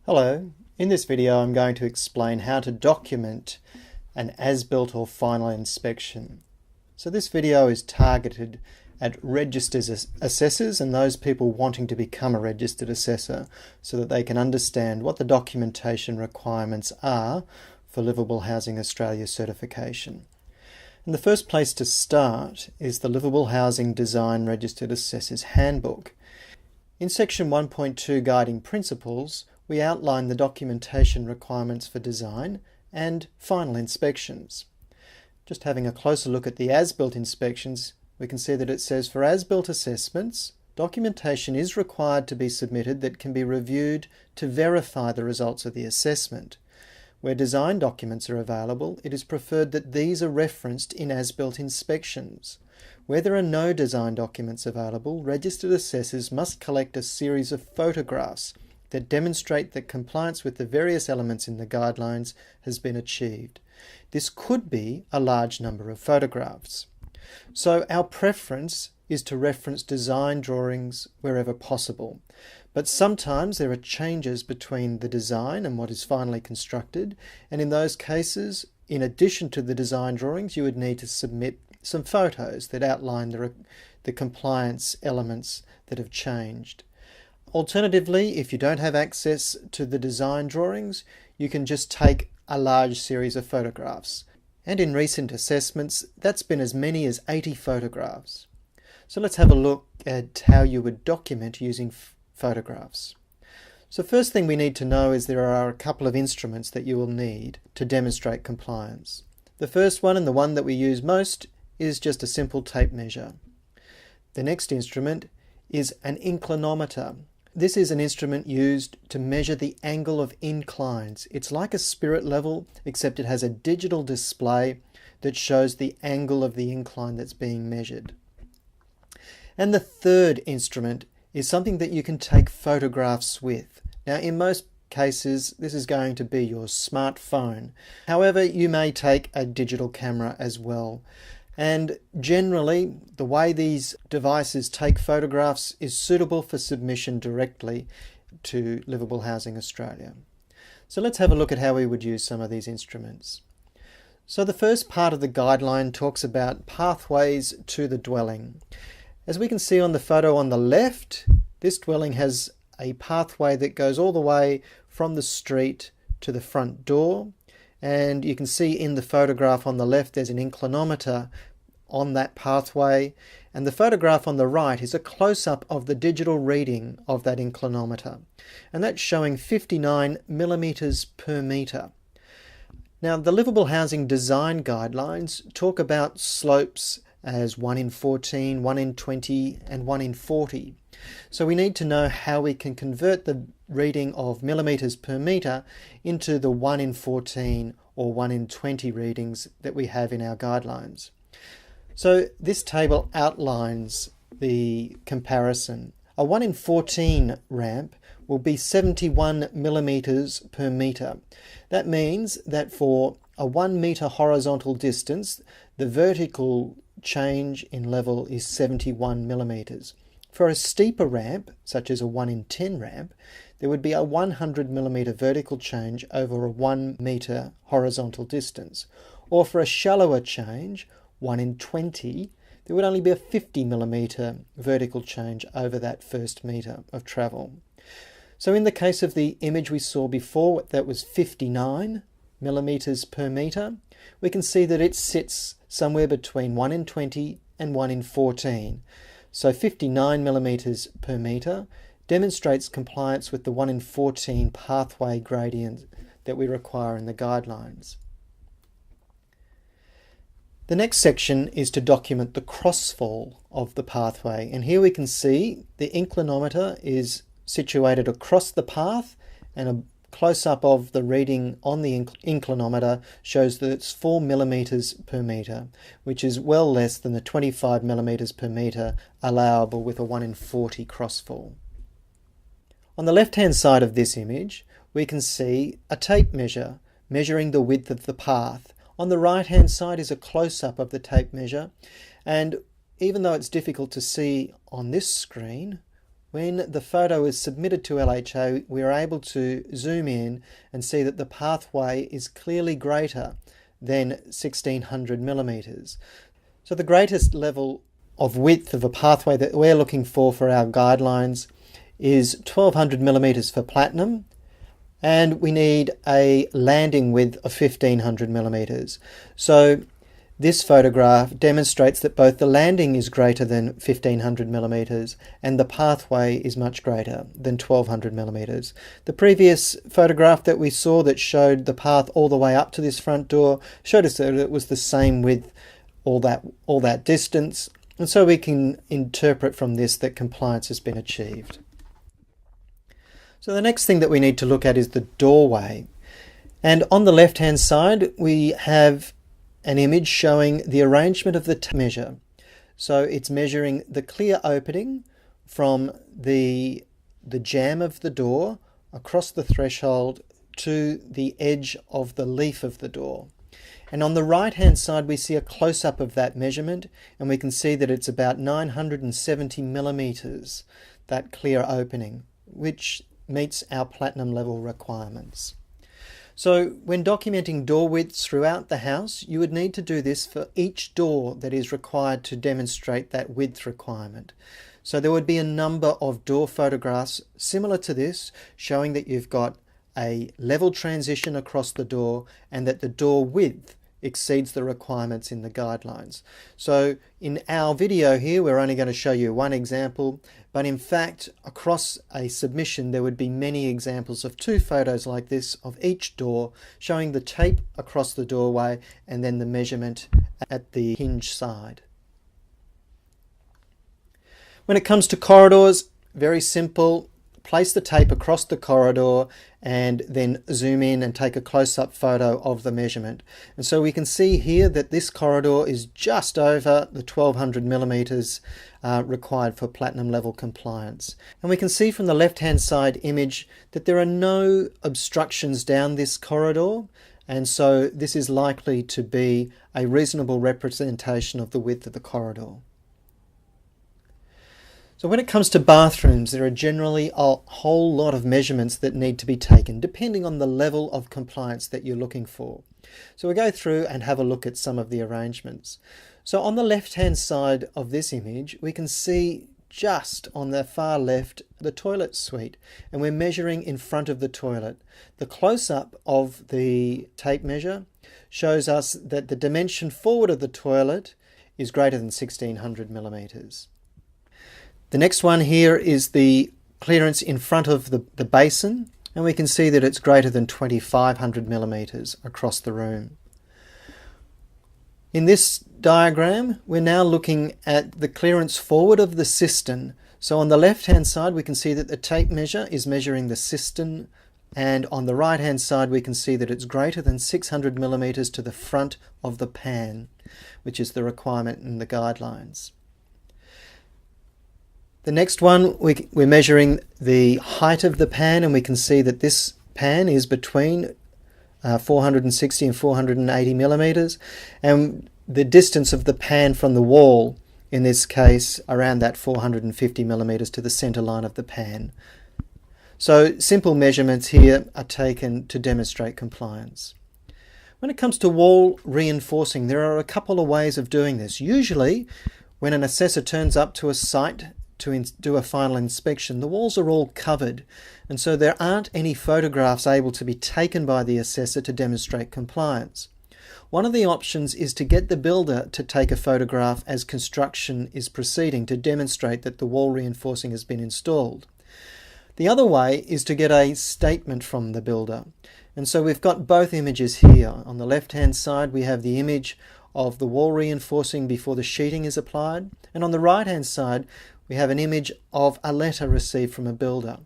Hello, in this video I'm going to explain how to document an as-built or final inspection. So this video is targeted at registered assessors and those people wanting to become a registered assessor so that they can understand what the documentation requirements are for Livable Housing Australia certification. And the first place to start is the Livable Housing Design Registered Assessors Handbook. In section 1.2 Guiding Principles, we outline the documentation requirements for design and final inspections. Just having a closer look at the as-built inspections, we can see that it says for as-built assessments, documentation is required to be submitted that can be reviewed to verify the results of the assessment. Where design documents are available, it is preferred that these are referenced in as-built inspections. Where there are no design documents available, registered assessors must collect a series of photographs that demonstrate that compliance with the various elements in the guidelines has been achieved. This could be a large number of photographs. So our preference is to reference design drawings wherever possible. But sometimes there are changes between the design and what is finally constructed, and in those cases, in addition to the design drawings, you would need to submit some photos that outline the compliance elements that have changed. Alternatively, if you don't have access to the design drawings, you can just take a large series of photographs. And in recent assessments, that's been as many as 80 photographs. So let's have a look at how you would document using photographs. So first thing we need to know is there are a couple of instruments that you will need to demonstrate compliance. The first one, and the one that we use most, is just a simple tape measure. The next instrument is an inclinometer. This is an instrument used to measure the angle of inclines. It's like a spirit level, except it has a digital display that shows the angle of the incline that's being measured. And the third instrument is something that you can take photographs with. Now, in most cases, this is going to be your smartphone. However, you may take a digital camera as well. And generally, the way these devices take photographs is suitable for submission directly to Livable Housing Australia. So let's have a look at how we would use some of these instruments. So the first part of the guideline talks about pathways to the dwelling. As we can see on the photo on the left, this dwelling has a pathway that goes all the way from the street to the front door. And you can see in the photograph on the left there's an inclinometer on that pathway, and the photograph on the right is a close-up of the digital reading of that inclinometer, and that's showing 59 millimeters per meter. Now, the Livable Housing Design Guidelines talk about slopes as 1 in 14, 1 in 20 and 1 in 40. So we need to know how we can convert the reading of millimeters per meter into the 1 in 14 or 1 in 20 readings that we have in our guidelines. So this table outlines the comparison. A 1 in 14 ramp will be 71 millimeters per meter. That means that for a 1 meter horizontal distance, the vertical change in level is 71 millimeters. For a steeper ramp, such as a 1 in 10 ramp, there would be a 100 millimeter vertical change over a 1 meter horizontal distance. Or for a shallower change, 1 in 20, there would only be a 50 millimeter vertical change over that first meter of travel. So in the case of the image we saw before, that was 59 millimeters per meter, we can see that it sits somewhere between 1 in 20 and 1 in 14. So 59 millimeters per meter demonstrates compliance with the 1 in 14 pathway gradient that we require in the guidelines. The next section is to document the crossfall of the pathway, and here we can see the inclinometer is situated across the path, and a close-up of the reading on the inclinometer shows that it's 4 millimeters per meter, which is well less than the 25 millimeters per meter allowable with a 1 in 40 crossfall. On the left-hand side of this image, we can see a tape measure measuring the width of the path. On the right-hand side is a close-up of the tape measure, and even though it's difficult to see on this screen, when the photo is submitted to LHA, we are able to zoom in and see that the pathway is clearly greater than 1600 millimeters. So the greatest level of width of a pathway that we're looking for our guidelines is 1200 millimeters for platinum, and we need a landing width of 1500 millimeters. So this photograph demonstrates that both the landing is greater than 1500 millimeters and the pathway is much greater than 1200 millimeters. The previous photograph that we saw that showed the path all the way up to this front door showed us that it was the same width all that distance, and so we can interpret from this that compliance has been achieved. So the next thing that we need to look at is the doorway, and on the left hand side we have an image showing the arrangement of the measure. So it's measuring the clear opening from the jamb of the door across the threshold to the edge of the leaf of the door. And on the right hand side we see a close-up of that measurement, and we can see that it's about 970 millimeters, that clear opening, which meets our platinum level requirements. So when documenting door widths throughout the house, you would need to do this for each door that is required to demonstrate that width requirement. So there would be a number of door photographs similar to this, showing that you've got a level transition across the door and that the door width exceeds the requirements in the guidelines. So in our video here we're only going to show you one example, but in fact across a submission there would be many examples of two photos like this of each door, showing the tape across the doorway and then the measurement at the hinge side. When it comes to corridors, very simple. Place the tape across the corridor and then zoom in and take a close-up photo of the measurement. And so we can see here that this corridor is just over the 1200 millimeters required for platinum level compliance. And we can see from the left-hand side image that there are no obstructions down this corridor, and so this is likely to be a reasonable representation of the width of the corridor. So when it comes to bathrooms, there are generally a whole lot of measurements that need to be taken depending on the level of compliance that you're looking for. So we'll go through and have a look at some of the arrangements. So on the left hand side of this image we can see just on the far left the toilet suite, and we're measuring in front of the toilet. The close-up of the tape measure shows us that the dimension forward of the toilet is greater than 1600 millimeters. The next one here is the clearance in front of the basin, and we can see that it's greater than 2500 millimeters across the room. In this diagram, we're now looking at the clearance forward of the cistern. So on the left hand side we can see that the tape measure is measuring the cistern, and on the right hand side we can see that it's greater than 600 millimeters to the front of the pan, which is the requirement in the guidelines. The next one, we're measuring the height of the pan, and we can see that this pan is between 460 and 480 millimeters, and the distance of the pan from the wall, in this case around that 450 millimeters to the center line of the pan. So simple measurements here are taken to demonstrate compliance. When it comes to wall reinforcing, there are a couple of ways of doing this. Usually when an assessor turns up to a site to do a final inspection, the walls are all covered, and so there aren't any photographs able to be taken by the assessor to demonstrate compliance. One of the options is to get the builder to take a photograph as construction is proceeding to demonstrate that the wall reinforcing has been installed. The other way is to get a statement from the builder, and so we've got both images here. On the left hand side we have the image of the wall reinforcing before the sheeting is applied, and on the right hand side we have an image of a letter received from a builder.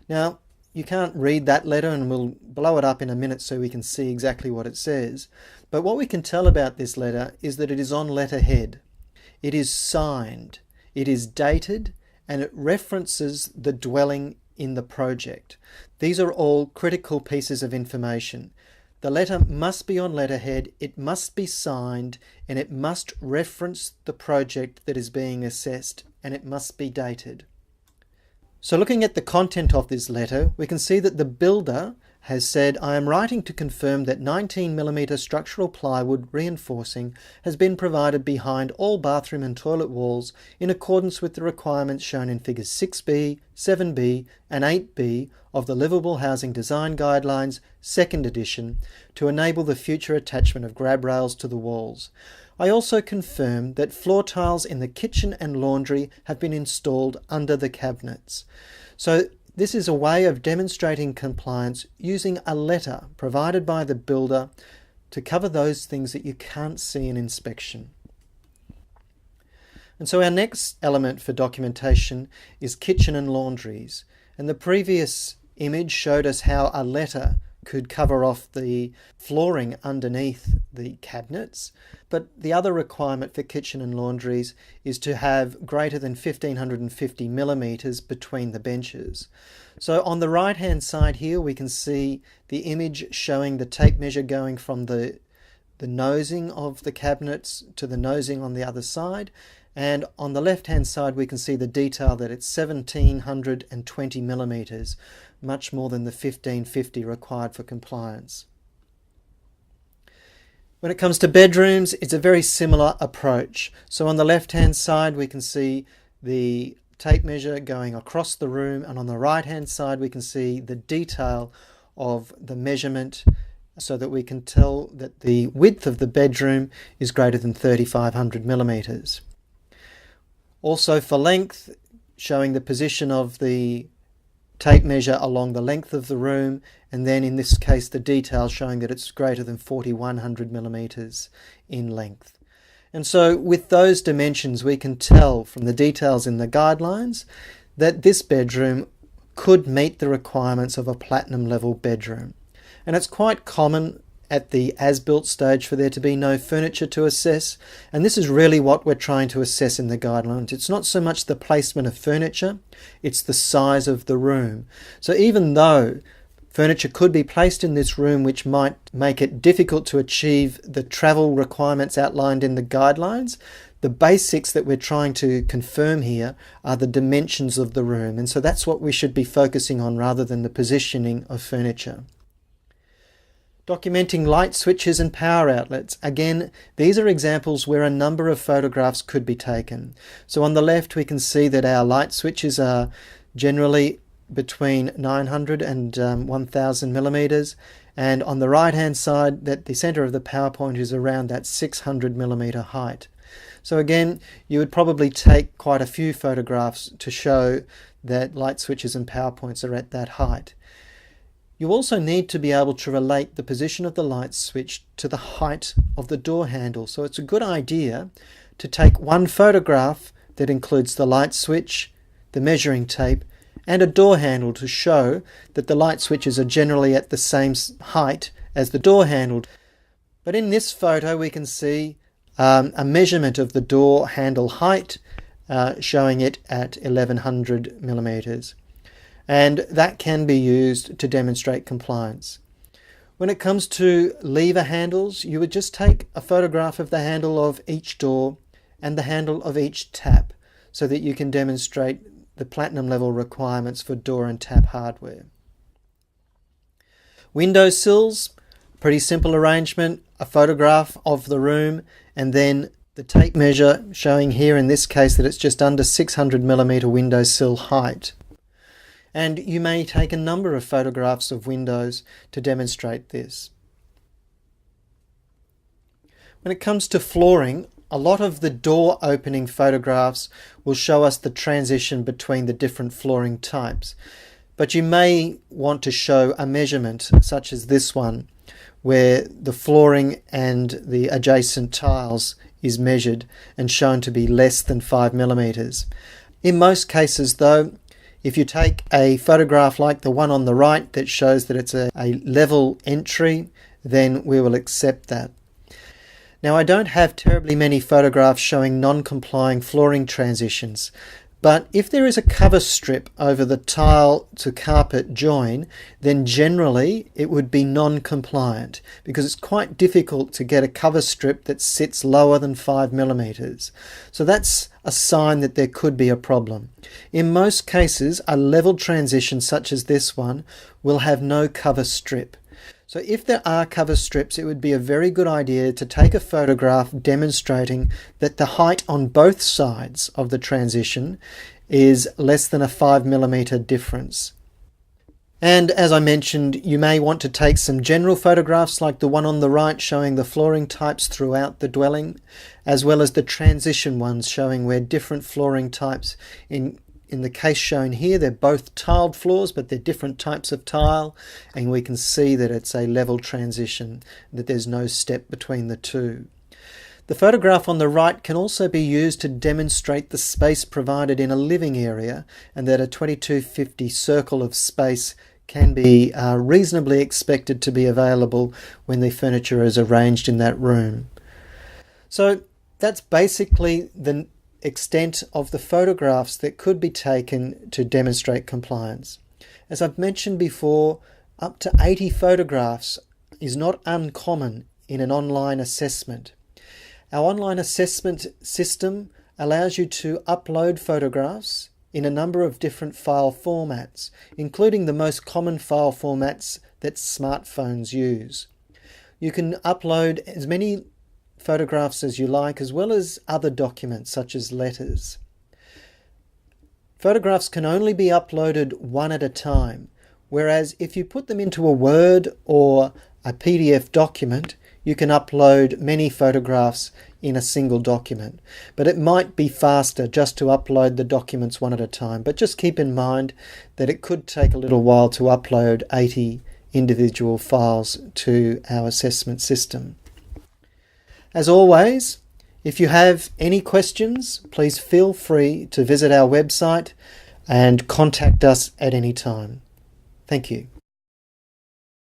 Now, you can't read that letter, and we'll blow it up in a minute so we can see exactly what it says. But what we can tell about this letter is that it is on letterhead. It is signed, it is dated, and it references the dwelling in the project. These are all critical pieces of information. The letter must be on letterhead, it must be signed, and it must reference the project that is being assessed, and it must be dated. So looking at the content of this letter, we can see that the builder has said, I am writing to confirm that 19mm structural plywood reinforcing has been provided behind all bathroom and toilet walls in accordance with the requirements shown in figures 6B, 7B and 8B of the Livable Housing Design Guidelines, 2nd edition, to enable the future attachment of grab rails to the walls. I also confirm that floor tiles in the kitchen and laundry have been installed under the cabinets. So this is a way of demonstrating compliance using a letter provided by the builder to cover those things that you can't see in inspection. And so our next element for documentation is kitchen and laundries. And the previous image showed us how a letter could cover off the flooring underneath the cabinets, but the other requirement for kitchen and laundries is to have greater than 1550 millimeters between the benches. So on the right hand side here we can see the image showing the tape measure going from the nosing of the cabinets to the nosing on the other side, and on the left hand side we can see the detail that it's 1720 millimeters, much more than the 1550 required for compliance. When it comes to bedrooms, it's a very similar approach. So on the left hand side we can see the tape measure going across the room, and on the right hand side we can see the detail of the measurement so that we can tell that the width of the bedroom is greater than 3500 millimeters. Also for length, showing the position of the tape measure along the length of the room, and then in this case the detail showing that it's greater than 4100 millimeters in length. And so with those dimensions we can tell from the details in the guidelines that this bedroom could meet the requirements of a platinum level bedroom. And it's quite common at the as-built stage for there to be no furniture to assess, and this is really what we're trying to assess in the guidelines. It's not so much the placement of furniture, it's the size of the room. So even though furniture could be placed in this room which might make it difficult to achieve the travel requirements outlined in the guidelines, the basics that we're trying to confirm here are the dimensions of the room, and so that's what we should be focusing on rather than the positioning of furniture. Documenting light switches and power outlets. Again, these are examples where a number of photographs could be taken. So on the left we can see that our light switches are generally between 900 and 1000 millimeters, and on the right hand side that the center of the PowerPoint is around that 600 millimeter height. So again, you would probably take quite a few photographs to show that light switches and power points are at that height. You also need to be able to relate the position of the light switch to the height of the door handle. So it's a good idea to take one photograph that includes the light switch, the measuring tape, and a door handle to show that the light switches are generally at the same height as the door handle. But in this photo we can see a measurement of the door handle height, showing it at 1100 millimeters. And that can be used to demonstrate compliance. When it comes to lever handles, you would just take a photograph of the handle of each door and the handle of each tap so that you can demonstrate the platinum level requirements for door and tap hardware. Window sills, pretty simple arrangement, a photograph of the room and then the tape measure showing here in this case that it's just under 600 millimeter window sill height. And you may take a number of photographs of windows to demonstrate this. When it comes to flooring, a lot of the door opening photographs will show us the transition between the different flooring types. But you may want to show a measurement such as this one, where the flooring and the adjacent tiles is measured and shown to be less than 5 millimeters. In most cases though, if you take a photograph like the one on the right that shows that it's a level entry, then we will accept that. Now I don't have terribly many photographs showing non-complying flooring transitions, But if there is a cover strip over the tile to carpet join, then generally it would be non-compliant because it's quite difficult to get a cover strip that sits lower than 5 millimeters. So that's a sign that there could be a problem. In most cases, a level transition such as this one will have no cover strip. So if there are cover strips, it would be a very good idea to take a photograph demonstrating that the height on both sides of the transition is less than a 5 millimeter difference. And as I mentioned, you may want to take some general photographs like the one on the right showing the flooring types throughout the dwelling, as well as the transition ones showing where different flooring types in the case shown here, they're both tiled floors, but they're different types of tile, and we can see that it's a level transition, that there's no step between the two. The photograph on the right can also be used to demonstrate the space provided in a living area, and that a 2250 circle of space can be reasonably expected to be available when the furniture is arranged in that room. So that's basically the extent of the photographs that could be taken to demonstrate compliance. As I've mentioned before, up to 80 photographs is not uncommon in an online assessment. Our online assessment system allows you to upload photographs in a number of different file formats, including the most common file formats that smartphones use. You can upload as many photographs as you like, as well as other documents such as letters. Photographs can only be uploaded one at a time, whereas if you put them into a Word or a PDF document, you can upload many photographs in a single document. But it might be faster just to upload the documents one at a time. But just keep in mind that it could take a little while to upload 80 individual files to our assessment system. As always, if you have any questions, please feel free to visit our website and contact us at any time. Thank you.